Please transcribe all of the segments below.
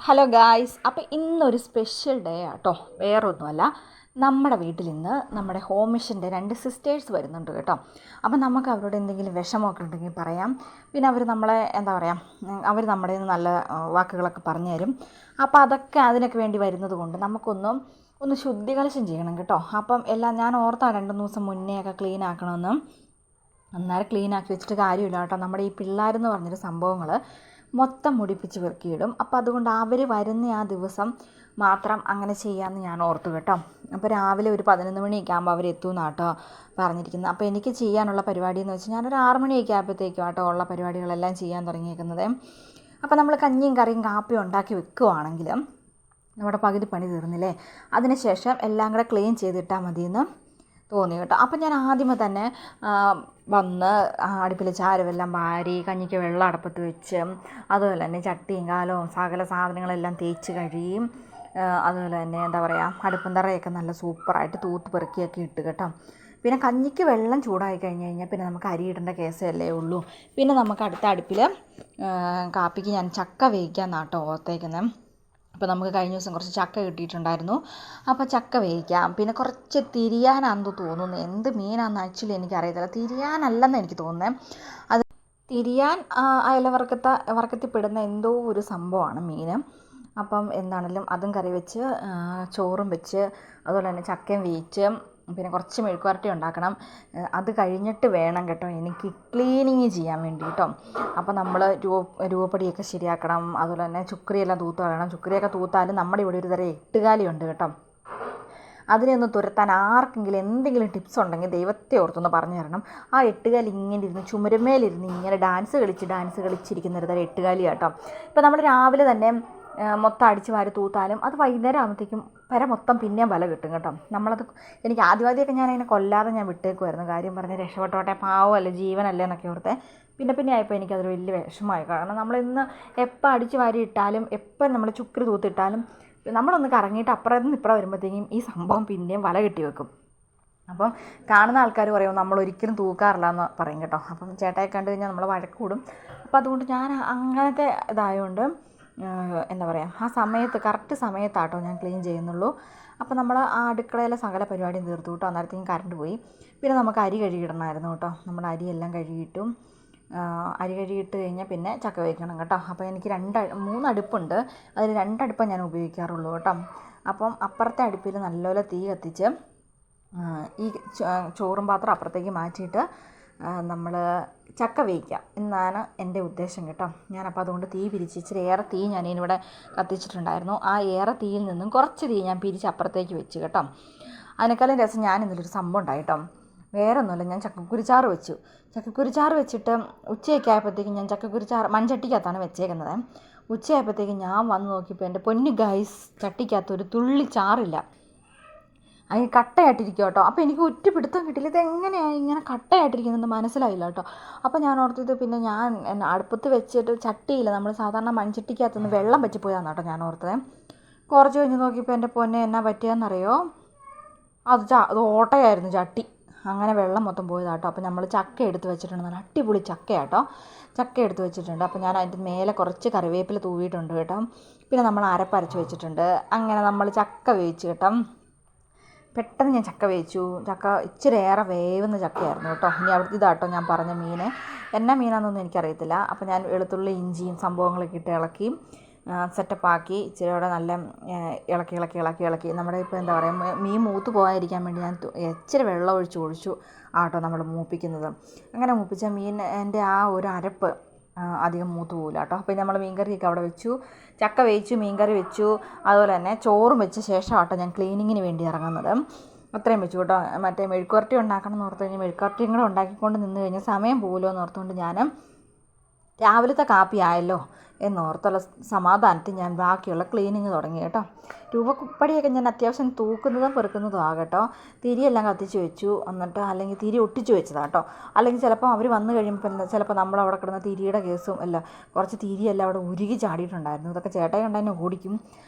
Hello guys, അപ്പോൾ ഇന്നൊരു special day ആട്ടോ. വേറൊന്നുമല്ല, നമ്മുടെ വീട്ടിൽ ഇന്ന് നമ്മുടെ ഹോം മിഷൻ്റെ 2 സിസ്റ്റേഴ്സ് വരുന്നുണ്ട് കേട്ടോ. അപ്പം നമുക്ക് അവരോട് എന്തെങ്കിലും വിഷമമൊക്കെ ഉണ്ടെങ്കിൽ പറയാം. പിന്നെ അവർ നമ്മളെ എന്താ പറയുക, അവർ നമ്മുടെ നല്ല വാക്കുകളൊക്കെ പറഞ്ഞു തരും. അപ്പോൾ അതൊക്കെ അതിനൊക്കെ വേണ്ടി വരുന്നത് കൊണ്ട് ഒന്ന് ശുദ്ധി കലശം ചെയ്യണം കേട്ടോ. അപ്പം എല്ലാം ഞാൻ ഓർത്താ 2 ദിവസം മുന്നേ ഒക്കെ ക്ലീൻ ആക്കണമെന്ന്. അന്നേരം ക്ലീൻ ആക്കി വെച്ചിട്ട് കാര്യമില്ല കേട്ടോ. നമ്മുടെ ഈ പിള്ളേരെന്ന് പറഞ്ഞൊരു സംഭവങ്ങൾ മൊത്തം മുടിപ്പിച്ച് പെറുക്കിയിടും. അപ്പോൾ അതുകൊണ്ട് അവർ വരുന്ന ആ ദിവസം മാത്രം അങ്ങനെ ചെയ്യാമെന്ന് ഞാൻ ഓർത്തു കേട്ടോ. അപ്പോൾ രാവിലെ ഒരു 11 മണിയൊക്കെ ആകുമ്പോൾ അവരെത്തുമെന്നാണ് കേട്ടോ പറഞ്ഞിരിക്കുന്നത്. അപ്പോൾ എനിക്ക് ചെയ്യാനുള്ള പരിപാടി എന്ന് വെച്ചാൽ ഞാനൊരു 6 മണിയൊക്കെ ആകുമ്പോഴത്തേക്കും കേട്ടോ ഉള്ള പരിപാടികളെല്ലാം ചെയ്യാൻ തുടങ്ങിയേക്കുന്നത്. അപ്പോൾ നമ്മൾ കഞ്ഞിയും കറിയും കാപ്പിയും ഉണ്ടാക്കി വെക്കുകയാണെങ്കിൽ നമ്മുടെ പകുതി പണി തീർന്നില്ലേ. അതിനുശേഷം എല്ലാം കൂടെ ക്ലീൻ ചെയ്തിട്ടാൽ മതിയെന്ന് തോന്നി കേട്ടോ. അപ്പം ഞാൻ ആദ്യമേ തന്നെ വന്ന് അടുപ്പിൽ ചാരമെല്ലാം വാരി കഞ്ഞിക്ക് വെള്ളം അടുപ്പത്ത് വെച്ച്, അതുപോലെ തന്നെ ചട്ടിയും കാലവും സകല സാധനങ്ങളെല്ലാം തേച്ച് കഴിയും. അതുപോലെ തന്നെ എന്താ പറയുക, അടുപ്പും തറയൊക്കെ നല്ല സൂപ്പറായിട്ട് തൂത്ത് പെറുക്കിയൊക്കെ ഇട്ട് കേട്ടോ. പിന്നെ കഞ്ഞിക്ക് വെള്ളം ചൂടായി കഴിഞ്ഞ് കഴിഞ്ഞാൽ പിന്നെ നമുക്ക് അരിയിടേണ്ട കേസല്ലേ ഉള്ളൂ. പിന്നെ നമുക്ക് അടുത്ത അടുപ്പിൽ കാപ്പിക്ക് ഞാൻ ചക്ക വേവിക്കാമെന്നാണ് കേട്ടോ ഓർത്തേക്കുന്നത്. അപ്പോൾ നമുക്ക് കഴിഞ്ഞ ദിവസം കുറച്ച് ചക്ക കിട്ടിയിട്ടുണ്ടായിരുന്നു. അപ്പോൾ ചക്ക വേവിക്കാം. പിന്നെ കുറച്ച് തിരിയാനാണെന്ന് തോന്നുന്നു. എന്ത് മീനാണെന്ന് ആക്ച്വലി എനിക്കറിയത്തില്ല. തിരിയാനല്ലെന്ന് എനിക്ക് തോന്നുന്നത്. അത് തിരിയാൻ വർക്കത്തിൽ പെടുന്ന എന്തോ ഒരു സംഭവമാണ് മീൻ. അപ്പം എന്താണെങ്കിലും അതും കറി വെച്ച് ചോറും വെച്ച് അതുപോലെ തന്നെ ചക്കയും വേവിച്ച് പിന്നെ കുറച്ച് മെഴുക്കുവരട്ടി ഉണ്ടാക്കണം. അത് കഴിഞ്ഞിട്ട് വേണം കേട്ടോ എനിക്ക് ക്ലീനിങ് ചെയ്യാൻ വേണ്ടി കേട്ടോ. അപ്പോൾ നമ്മൾ രൂപപ്പൊടിയൊക്കെ ശരിയാക്കണം. അതുപോലെ തന്നെ ചുക്രിയെല്ലാം തൂത്ത് കളയണം. ചുക്രിയൊക്കെ തൂത്താലും നമ്മുടെ ഇവിടെ ഒരു തരം എട്ടുകാലിയുണ്ട് കേട്ടോ. അതിനെ ഒന്ന് തുരത്താൻ ആർക്കെങ്കിലും എന്തെങ്കിലും ടിപ്സ് ഉണ്ടെങ്കിൽ ദൈവത്തെ ഓർത്തൊന്ന് പറഞ്ഞു തരണം. ആ എട്ടുകാലി ഇങ്ങനെ ഇരുന്ന് ചുമരുമേലിരുന്ന് ഇങ്ങനെ ഡാൻസ് കളിച്ചിരിക്കുന്ന ഒരു തരം എട്ടുകാലി കേട്ടോ. ഇപ്പോൾ നമ്മൾ രാവിലെ തന്നെ മൊത്തം അടിച്ച് വാരി തൂത്താലും അത് വൈകുന്നേരം ആകുമ്പോഴത്തേക്കും മൊത്തം പിന്നെയും വല കിട്ടും കേട്ടോ. എനിക്ക് ആദ്യമൊക്കെ ഞാൻ അതിനെ കൊല്ലാതെ ഞാൻ വിട്ടേക്കുമായിരുന്നു. കാര്യം പറഞ്ഞ് രക്ഷപ്പെട്ടോട്ടെ, പാവമല്ലേ, ജീവനല്ലേ എന്നൊക്കെ ഓർത്തെ. പിന്നെ ആയപ്പോൾ എനിക്കതൊരു വലിയ വിഷമമായി. കാരണം നമ്മളിന്ന് എപ്പോൾ അടിച്ച് വാരി ഇട്ടാലും എപ്പോൾ നമ്മൾ ചുക്രി തൂത്തിട്ടാലും നമ്മളൊന്ന് കറങ്ങിയിട്ട് അപ്പുറത്ത് നിന്ന് ഇപ്പുറം വരുമ്പോഴത്തേക്കും ഈ സംഭവം പിന്നെയും വല കെട്ടി വെക്കും. അപ്പം കാണുന്ന ആൾക്കാർ പറയും നമ്മളൊരിക്കലും തൂക്കാറില്ല എന്ന് പറയും കേട്ടോ. അപ്പം ചേട്ടായി കണ്ടു കഴിഞ്ഞാൽ നമ്മൾ വഴക്ക് കൂടും. അപ്പോൾ അതുകൊണ്ട് ഞാൻ അങ്ങനത്തെ ഇതായതുകൊണ്ട് എന്താ പറയുക, ആ സമയത്ത് കറക്റ്റ് സമയത്താട്ടോ ഞാൻ ക്ലീൻ ചെയ്യുന്നുള്ളൂ. അപ്പോൾ നമ്മൾ ആ അടുക്കളയിലെ സകല പരിപാടിയും തീർത്തു കേട്ടോ. അന്നേരത്തേക്കും കറണ്ട് പോയി. പിന്നെ നമുക്ക് അരി കഴുകിയിടണമായിരുന്നു കേട്ടോ. നമ്മൾ അരിയെല്ലാം കഴുകിയിട്ടും അരി കഴുകിയിട്ട് കഴിഞ്ഞാൽ പിന്നെ ചക്ക വേവിക്കണം കേട്ടോ. അപ്പോൾ എനിക്ക് 3 അടുപ്പുണ്ട്. അതിൽ 2 അടുപ്പം ഞാൻ ഉപയോഗിക്കാറുള്ളൂ കേട്ടോ. അപ്പം അപ്പുറത്തെ അടുപ്പിൽ നല്ലപോലെ തീ കത്തിച്ച് ഈ ചോറും പാത്രം അപ്പുറത്തേക്ക് മാറ്റിയിട്ട് നമ്മൾ ചക്ക വേവിക്കാം എന്നാണ് എൻ്റെ ഉദ്ദേശം കേട്ടോ. ഞാനപ്പോൾ അതുകൊണ്ട് തീ പിരിച്ച് ഇച്ചിരി ഏറെ തീ ഞാനിവിടെ കത്തിച്ചിട്ടുണ്ടായിരുന്നു. ആ ഏറെ തീയിൽ നിന്നും കുറച്ച് തീ ഞാൻ പിരിച്ച് അപ്പുറത്തേക്ക് വെച്ച് കേട്ടോ. അതിനേക്കാളും രസം ഞാൻ ഇന്നലൊരു സംഭവം ഉണ്ടായിട്ടോ. വേറെ ഒന്നുമില്ല, ഞാൻ ചക്കക്കുരുച്ചാറ് വെച്ചു. ചക്കക്കുരുച്ചാറ് വെച്ചിട്ട് ഉച്ചയൊക്കെ ആയപ്പോഴത്തേക്കും ഞാൻ ചക്കക്കുരുച്ചാറ് മൺചട്ടിക്കകത്താണ് വെച്ചേക്കുന്നത്. ഉച്ചയായപ്പോഴത്തേക്കും ഞാൻ വന്ന് നോക്കിയപ്പോൾ എൻ്റെ പൊന്നു ഗൈസ്, ചട്ടിക്കകത്ത് ഒരു തുള്ളി ചാറില്ല. അതിന് കട്ടയായിട്ടിരിക്കും കേട്ടോ. അപ്പോൾ എനിക്ക് ഒറ്റ പിടുത്തം കിട്ടില്ല, ഇതെങ്ങനെയാണ് ഇങ്ങനെ കട്ടയായിട്ടിരിക്കുന്നതെന്ന് മനസ്സിലായില്ല കേട്ടോ. അപ്പോൾ ഞാൻ ഓർത്തത് പിന്നെ ഞാൻ അടുപ്പത്ത് വെച്ചിട്ട് ചട്ടിയില്ല, നമ്മൾ സാധാരണ മൺചട്ടിക്കകത്തുനിന്ന് വെള്ളം പറ്റിപ്പോയാന്ന് കേട്ടോ ഞാൻ ഓർത്തത്. കുറച്ച് കഴിഞ്ഞ് നോക്കിയപ്പോൾ എൻ്റെ പൊന്നെ എന്നാ പറ്റിയെന്നറിയോ, അത് ഓട്ടയായിരുന്നു ചട്ടി. അങ്ങനെ വെള്ളം മൊത്തം പോയതാട്ടോ. അപ്പോൾ നമ്മൾ ചക്ക എടുത്ത് വെച്ചിട്ടുണ്ട്, നല്ല അടിപൊളി ചക്കയാട്ടോ. ചക്ക എടുത്ത് വെച്ചിട്ടുണ്ട്. അപ്പോൾ ഞാൻ അതിൻ്റെ മേലെ കുറച്ച് കറിവേപ്പില തൂവിയിട്ടുണ്ട് കേട്ടോ. പിന്നെ നമ്മൾ അരപ്പരച്ച് വെച്ചിട്ടുണ്ട്. അങ്ങനെ നമ്മൾ ചക്ക വേവിച്ച് കേട്ടോ. പെട്ടെന്ന് ഞാൻ ചക്ക വേവിച്ചു. ചക്ക ഇച്ചിരി ഏറെ വേവുന്ന ചക്കയായിരുന്നു കേട്ടോ. ഇനി അവിടുത്തെ ഇതാട്ടോ ഞാൻ പറഞ്ഞ മീൻ. എന്നാ മീനാണെന്നൊന്നും എനിക്കറിയത്തില്ല. അപ്പോൾ ഞാൻ വെളുത്തുള്ളി ഇഞ്ചിയും സംഭവങ്ങളൊക്കെ ഇട്ട് ഇളക്കി സെറ്റപ്പാക്കി ഇച്ചിരിയോടെ നല്ല ഇളക്കി നമ്മുടെ ഇപ്പോൾ എന്താ പറയുക, മീൻ മൂത്ത് പോകാതിരിക്കാൻ വേണ്ടി ഞാൻ ഇച്ചിരി വെള്ളം ഒഴിച്ചു ആട്ടോ നമ്മൾ മൂപ്പിക്കുന്നത്. അങ്ങനെ മൂപ്പിച്ച മീൻ എൻ്റെ ആ ഒരു അരപ്പ് അധികം മൂത്ത് പോകില്ല കേട്ടോ. അപ്പോൾ നമ്മൾ മീൻകറിയൊക്കെ അവിടെ വെച്ചു, ചക്ക വേവിച്ചു, മീൻകറി വെച്ചു, അതുപോലെ തന്നെ ചോറും വെച്ച ശേഷം ആട്ടോ ഞാൻ ക്ലീനിങ്ങിന് വേണ്ടി ഇറങ്ങുന്നത്. അത്രയും വെച്ചു കേട്ടോ. മറ്റേ മെഴുക്കുവരട്ടി ഉണ്ടാക്കണം എന്ന് ഓർത്ത് കഴിഞ്ഞാൽ മെഴുക്കുവരട്ടിയും കൂടെ ഉണ്ടാക്കിക്കൊണ്ട് നിന്ന് കഴിഞ്ഞാൽ സമയം പോകുമല്ലോ എന്ന് ഓർത്തുകൊണ്ട് ഞാൻ രാവിലത്തെ കാപ്പി ആയല്ലോ എന്നോർത്തുള്ള സമാധാനത്തിൽ ഞാൻ ബാക്കിയുള്ള ക്ലീനിങ് തുടങ്ങി കേട്ടോ. രൂപപ്പടിയൊക്കെ ഞാൻ അത്യാവശ്യം തൂക്കുന്നതും പെറുക്കുന്നതും ആകട്ടോ. തിരിയെല്ലാം കത്തിച്ച് വെച്ചു, എന്നിട്ട് അല്ലെങ്കിൽ തിരി ഒട്ടിച്ച് വെച്ചതാട്ടോ. അല്ലെങ്കിൽ ചിലപ്പോൾ അവർ വന്നു കഴിയുമ്പോൾ ചിലപ്പോൾ നമ്മളവിടെ കിടന്ന തിരിയുടെ കേസും അല്ല, കുറച്ച് തിരിയെല്ലാം അവിടെ ഉരുകി ചാടിയിട്ടുണ്ടായിരുന്നു. ഇതൊക്കെ ചേട്ടായി കണ്ടതിനെ ഓടിക്കും.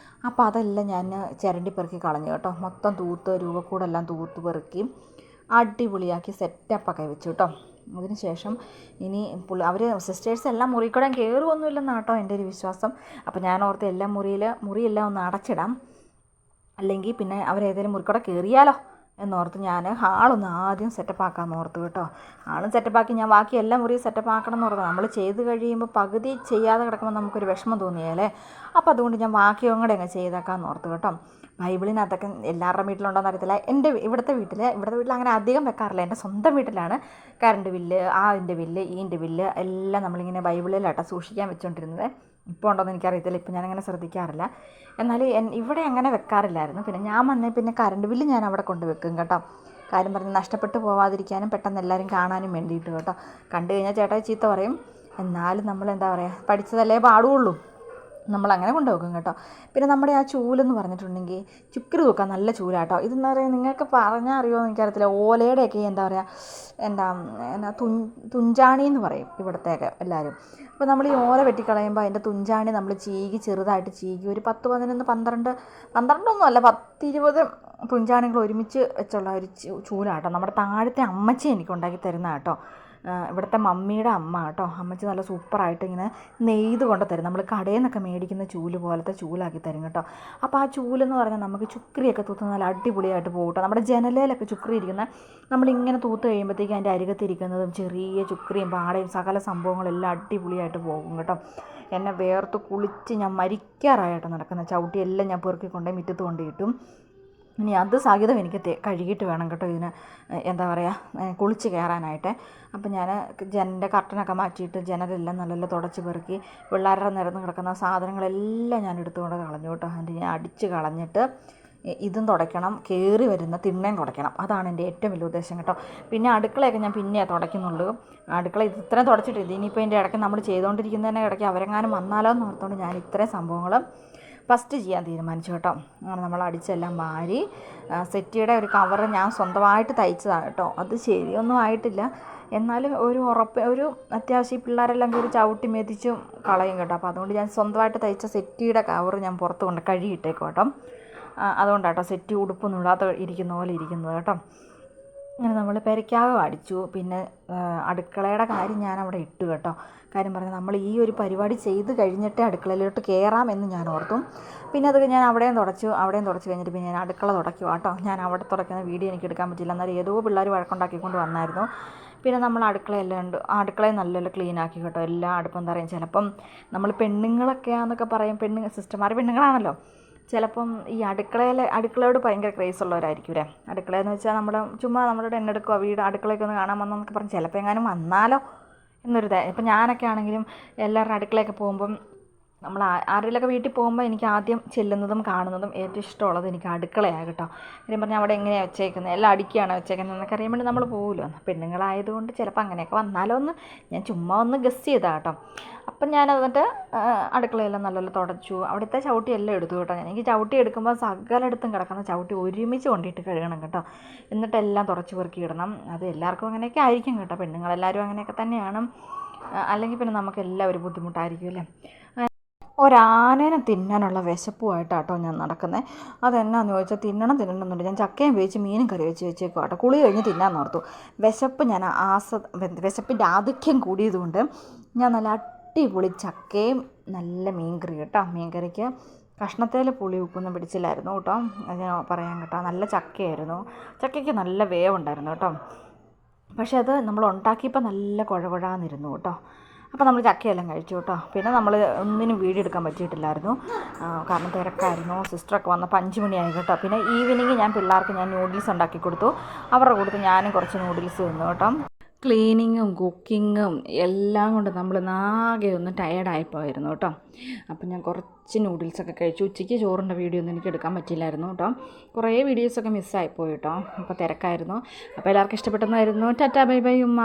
അപ്പോൾ അതെല്ലാം ഞാൻ ചിരണ്ടി പെറുക്കി കളഞ്ഞു കേട്ടോ. മൊത്തം തൂത്ത് രൂപക്കൂടെല്ലാം തൂത്ത് പെറുക്കി അടിപൊളിയാക്കി സെറ്റപ്പൊക്കെ വെച്ചു കേട്ടോ. അതിനുശേഷം ഇനി അവർ സിസ്റ്റേഴ്സ് എല്ലാം മുറി കൂടെ കയറുമൊന്നുമില്ലെന്നാണ് കേട്ടോ എൻ്റെ ഒരു വിശ്വാസം. അപ്പോൾ ഞാൻ ഓർത്ത് എല്ലാം മുറിയെല്ലാം ഒന്ന് അടച്ചിടാം, അല്ലെങ്കിൽ പിന്നെ അവരേതെങ്കിലും മുറിക്കൂടെ കയറിയാലോ എന്നോർത്ത് ഞാൻ ഹാളൊന്ന് ആദ്യം സെറ്റപ്പാക്കാമെന്ന് ഓർത്തു കേട്ടോ. ഹാളും സെറ്റപ്പാക്കി ഞാൻ ബാക്കി എല്ലാം മുറിയും സെറ്റപ്പാക്കണം എന്ന് ഓർത്ത്. നമ്മൾ ചെയ്ത് കഴിയുമ്പോൾ പകുതി ചെയ്യാതെ കിടക്കുമ്പോൾ നമുക്കൊരു വിഷമം തോന്നിയാലേ, അപ്പോൾ അതുകൊണ്ട് ഞാൻ ബാക്കിയും കൂടെ അങ്ങ് ചെയ്തേക്കാമെന്ന് ഓർത്തു കേട്ടോ. ബൈബിളിനകത്തൊക്കെ എല്ലാവരുടെ വീട്ടിലുണ്ടോയെന്ന് അറിയത്തില്ല. എൻ്റെ ഇവിടുത്തെ വീട്ടിൽ അങ്ങനെ അധികം വെക്കാറില്ല. എൻ്റെ സ്വന്തം വീട്ടിലാണ് കറണ്ട് ബില്ല്, അതിൻ്റെ ബില്ല്, ഈൻ്റെ ബില്ല് എല്ലാം നമ്മളിങ്ങനെ ബൈബിളിലാട്ടോ സൂക്ഷിക്കാൻ വെച്ചുകൊണ്ടിരുന്നത്. ഇപ്പോൾ ഉണ്ടോയെന്ന് എനിക്കറിയത്തില്ല, ഇപ്പോൾ ഞാനങ്ങനെ ശ്രദ്ധിക്കാറില്ല. എന്നാൽ ഇവിടെ അങ്ങനെ വെക്കാറില്ലായിരുന്നു. പിന്നെ ഞാൻ വന്നേ പിന്നെ കറണ്ട് ബില്ല് ഞാൻ അവിടെ കൊണ്ട് വെക്കും കേട്ടോ. കാര്യം പറഞ്ഞ് നഷ്ടപ്പെട്ടു പോവാതിരിക്കാനും പെട്ടെന്ന് എല്ലാവരും കാണാനും വേണ്ടിയിട്ട് കേട്ടോ. കണ്ടു കഴിഞ്ഞാൽ ചേട്ടാ ചീത്ത പറയും, എന്നാലും നമ്മൾ എന്താ പറയുക, പഠിച്ചതല്ലേ പാടുള്ളൂ, നമ്മളങ്ങനെ കൊണ്ടുവെക്കും കേട്ടോ. പിന്നെ നമ്മുടെ ആ ചൂലെന്ന് പറഞ്ഞിട്ടുണ്ടെങ്കിൽ ചുക്കരി തൂക്കാൻ നല്ല ചൂലാട്ടോ. ഇതെന്ന് പറയുക നിങ്ങൾക്ക് പറഞ്ഞാൽ അറിയുമോ എന്ന് എനിക്കറിയത്തില്ല. ഓലയുടെയൊക്കെ എന്താ പറയുക, തുഞ്ചാണി എന്ന് പറയും ഇവിടത്തേക്ക് എല്ലാവരും. അപ്പോൾ നമ്മൾ ഈ ഓല വെട്ടിക്കളയുമ്പോൾ അതിൻ്റെ തുഞ്ചാണി നമ്മൾ ചെറുതായിട്ട് ചീകി ഒരു 10, 11, 12 അല്ല 10, 20 തുഞ്ചാണികൾ ഒരുമിച്ച് വെച്ചുള്ള ഒരു ചൂലാട്ടോ. നമ്മുടെ താഴത്തെ അമ്മച്ചി എനിക്ക് ഉണ്ടാക്കി തരുന്ന കേട്ടോ. ഇവിടുത്തെ മമ്മിയുടെ അമ്മ കേട്ടോ. അമ്മച്ചി നല്ല സൂപ്പറായിട്ട് ഇങ്ങനെ നെയ്ത് കൊണ്ട് തരും. നമ്മൾ കടയിൽ നിന്നൊക്കെ മേടിക്കുന്ന ചൂല് പോലത്തെ ചൂലാക്കി തരും കേട്ടോ. അപ്പോൾ ആ ചൂലെന്ന് പറഞ്ഞാൽ നമുക്ക് ചുക്രിയൊക്കെ തൂത്ത് നല്ല അടിപൊളിയായിട്ട് പോകും കേട്ടോ. നമ്മുടെ ജനലയിലൊക്കെ ചുക്രി ഇരിക്കുന്ന നമ്മളിങ്ങനെ തൂത്ത് കഴിയുമ്പോഴത്തേക്കും അതിൻ്റെ അരികത്തിരിക്കുന്നതും ചെറിയ ചുക്രിയും പാടയും സകല സംഭവങ്ങളെല്ലാം അടിപൊളിയായിട്ട് പോകും കേട്ടോ. എന്നെ വേർത്ത് കുളിച്ച് ഞാൻ മരിക്കാറായിട്ട് നടക്കുന്ന ചവിട്ടിയെല്ലാം ഞാൻ പെറുക്കിക്കൊണ്ടേ മുറ്റത്ത് കൊണ്ടിട്ടും. ഇനി അത് സഹിതം എനിക്ക് കഴുകിയിട്ട് വേണം കേട്ടോ ഇതിന് എന്താ പറയുക കുളിച്ച് കയറാനായിട്ട്. അപ്പം ഞാൻ ജനലിൻ്റെ കർട്ടനൊക്കെ മാറ്റിയിട്ട് ജനലെല്ലാം നല്ല തുടച്ച് പെറുക്കി പിള്ളേരുടെ നിരന്ന് കിടക്കുന്ന സാധനങ്ങളെല്ലാം ഞാൻ എടുത്തുകൊണ്ട് കളഞ്ഞു കേട്ടോ. അതിൻ്റെ ഞാൻ അടിച്ച് കളഞ്ഞിട്ട് ഇതും തുടയ്ക്കണം, കയറി വരുന്ന തിണ്ണയും തുടയ്ക്കണം. അതാണ് എൻ്റെ ഏറ്റവും വലിയ ഉദ്ദേശം കേട്ടോ. പിന്നെ അടുക്കളയൊക്കെ ഞാൻ പിന്നെ തുടയ്ക്കുന്നുള്ളൂ. അടുക്കള ഇത്രയും തുടച്ചിട്ട് ഇനിയിപ്പോൾ ഇതിൻ്റെ ഇടയ്ക്ക് നമ്മൾ ചെയ്തുകൊണ്ടിരിക്കുന്നതിൻ്റെ ഇടയ്ക്ക് അവരെങ്ങാനും വന്നാലോ എന്ന് ഓർത്തുകൊണ്ട് ഞാൻ ഇത്രയും സംഭവങ്ങൾ ഫസ്റ്റ് ചെയ്യാൻ തീരുമാനിച്ചു കേട്ടോ. അങ്ങനെ നമ്മൾ അടിച്ചെല്ലാം മാറി സെറ്റിയുടെ ഒരു കവറ് ഞാൻ സ്വന്തമായിട്ട് തയ്ച്ചതാണ് കേട്ടോ. അത് ശരിയൊന്നും ആയിട്ടില്ല, എന്നാലും ഒരു അത്യാവശ്യം പിള്ളേരെല്ലാം കയറി ചവിട്ടി മെതിച്ചും കളയും കേട്ടോ. അപ്പോൾ അതുകൊണ്ട് ഞാൻ സ്വന്തമായിട്ട് തയ്ച്ച സെറ്റിയുടെ കവറ് ഞാൻ പുറത്ത് കൊണ്ട് കഴുകിയിട്ടേക്കും കേട്ടോ. അതുകൊണ്ടാട്ടോ സെറ്റി ഉടുപ്പൊന്നും ഇടാത്ത ഇരിക്കുന്ന പോലെ ഇരിക്കുന്നത് കേട്ടോ. അങ്ങനെ നമ്മൾ പെരയ്ക്കകം അടിച്ചു. പിന്നെ അടുക്കളയുടെ കാര്യം ഞാൻ അവിടെ ഇട്ടു കേട്ടോ. കാര്യം പറഞ്ഞാൽ നമ്മൾ ഈ ഒരു പരിപാടി ചെയ്ത് കഴിഞ്ഞിട്ടേ അടുക്കളയിലോട്ട് കയറാമെന്ന് ഞാൻ ഓർത്തു. പിന്നെ അത് ഞാൻ അവിടെയും തുടച്ചു കഴിഞ്ഞിട്ട് പിന്നെ ഞാൻ അടുക്കള തുടയ്ക്കുക കേട്ടോ. ഞാൻ അവിടെ തുടയ്ക്കുന്ന വീഡിയോ എനിക്ക് എടുക്കാൻ പറ്റില്ല, എന്നാലും ഏതോ പിള്ളേർ വഴക്കുണ്ടാക്കിക്കൊണ്ട് വന്നായിരുന്നു. പിന്നെ നമ്മൾ അടുക്കളയെല്ലാം ഉണ്ട്, അടുക്കളയെ നല്ലപോലെ ക്ലീൻ ആക്കി കേട്ടോ. എല്ലാ അടുപ്പം എന്താ പറയുക, ചിലപ്പം നമ്മൾ പെണ്ണുങ്ങളൊക്കെയാണെന്നൊക്കെ പറയും, സിസ്റ്റർമാർ പെണ്ണുങ്ങളാണല്ലോ. ചിലപ്പം ഈ അടുക്കളയോട് ഭയങ്കര ക്രേസ് ഉള്ളവരായിരിക്കും. അടുക്കളയെന്ന് വെച്ചാൽ ചുമ്മാ നമ്മളുടെ എണ്ണെടുക്കുക വീട് അടുക്കളയൊക്കെ ഒന്ന് കാണാൻ വന്നതെന്നൊക്കെ പറഞ്ഞ് ചിലപ്പോൾ എങ്ങാനും വന്നാലോ എന്നൊരു ഇപ്പം ഞാനൊക്കെ ആണെങ്കിലും എല്ലാവരുടെ അടുക്കളയൊക്കെ പോകുമ്പം നമ്മൾ ആരെങ്കിലുമൊക്കെ വീട്ടിൽ പോകുമ്പോൾ എനിക്ക് ആദ്യം ചെല്ലുന്നതും കാണുന്നതും ഏറ്റവും ഇഷ്ടമുള്ളത് എനിക്ക് അടുക്കളയാണ് കേട്ടോ. കാര്യം പറഞ്ഞാൽ അവിടെ എങ്ങനെയാണ് വെച്ചേക്കുന്നത്, എല്ലാം അടുക്കിയാണ് വെച്ചേക്കുന്നത് എന്നൊക്കെ അറിയാൻ വേണ്ടി നമ്മൾ പോകുമല്ലോ. പെണ്ണുങ്ങളായതുകൊണ്ട് ചിലപ്പോൾ അങ്ങനെയൊക്കെ വന്നാലോ എന്ന് ഞാൻ ചുമ്മാ ഒന്ന് ഗസ് ചെയ്താൽ കേട്ടോ. അപ്പം ഞാൻ എന്നിട്ട് അടുക്കളയെല്ലാം നല്ലപോലെ തുടച്ചു. അവിടുത്തെ ചവിട്ടി എല്ലാം എടുത്തു കേട്ടോ. എനിക്ക് ചവിട്ടി എടുക്കുമ്പോൾ സകലയിടത്തും കിടക്കുന്ന ചവിട്ടി ഒരുമിച്ച് കൊണ്ടിട്ട് കഴുകണം കേട്ടോ. എന്നിട്ടെല്ലാം തുടച്ച് പെറുക്കി ഇടണം. അത് എല്ലാവർക്കും അങ്ങനെയൊക്കെ ആയിരിക്കും കേട്ടോ. പെണ്ണുങ്ങളെല്ലാവരും അങ്ങനെയൊക്കെ തന്നെയാണ്. അല്ലെങ്കിൽ പിന്നെ നമുക്ക് എല്ലാവരും ബുദ്ധിമുട്ടായിരിക്കും അല്ലേ. ഒരാനേനെ തിന്നാനുള്ള വിശപ്പുമായിട്ടാട്ടോ ഞാൻ നടക്കുന്നത്. അതെന്നാന്ന് ചോദിച്ചാൽ തിന്നണമെന്നുണ്ട്. ഞാൻ ചക്കയും വേവിച്ച് മീനും കറി വെച്ചേക്കും കേട്ടോ. കുളി കഴിഞ്ഞ് തിന്നാന്ന് ഓർത്തു. വിശപ്പിൻ്റെ ആധിക്യം കൂടിയതുകൊണ്ട് ഞാൻ നല്ല അടിപൊളി ചക്കയും നല്ല മീൻകറി കേട്ടോ. മീൻകറിക്ക് കഷ്ണത്തേൽ പുളി ഉപ്പൊന്നും പിടിച്ചില്ലായിരുന്നു കേട്ടോ. അത് ഞാൻ പറയാൻ കേട്ടോ. നല്ല ചക്കയായിരുന്നു. ചക്കയ്ക്ക് നല്ല വേവുണ്ടായിരുന്നു കേട്ടോ. പക്ഷേ അത് നമ്മൾ ഉണ്ടാക്കിയപ്പോൾ നല്ല കുഴകുഴാന്നിരുന്നു കേട്ടോ. അപ്പോൾ നമ്മൾ ചക്കയെല്ലാം കഴിച്ചു കേട്ടോ. പിന്നെ നമ്മൾ ഒന്നിനും വീഡിയോ എടുക്കാൻ പറ്റിയിട്ടില്ലായിരുന്നു, കാരണം തിരക്കായിരുന്നു. സിസ്റ്ററൊക്കെ വന്നപ്പോൾ 5 മണിയായി കേട്ടോ. പിന്നെ ഈവനിങ് ഞാൻ പിള്ളേർക്ക് നൂഡിൽസ് ഉണ്ടാക്കി കൊടുത്തു. അവരുടെ കൂട്ടത്തിൽ ഞാനും കുറച്ച് നൂഡിൽസ് തിന്നു കേട്ടോ. ക്ലീനിങ്ങും കുക്കിങ്ങും എല്ലാം കൊണ്ട് നമ്മൾ ആകെ ഒന്ന് ടയേർഡായിപ്പോയിരുന്നു കേട്ടോ. അപ്പം ഞാൻ കുറച്ച് നൂഡിൽസൊക്കെ കഴിച്ചു. ഉച്ചയ്ക്ക് ചോറിൻ്റെ വീഡിയോ ഒന്നും എനിക്ക് എടുക്കാൻ പറ്റിയില്ലായിരുന്നു കേട്ടോ. കുറേ വീഡിയോസൊക്കെ മിസ്സായിപ്പോയി കേട്ടോ. അപ്പോൾ തിരക്കായിരുന്നു. അപ്പോൾ എല്ലാവർക്കും ഇഷ്ടപ്പെട്ടെന്നായിരുന്നു. ടാറ്റാ ബൈ ബൈ ഉമ്മ.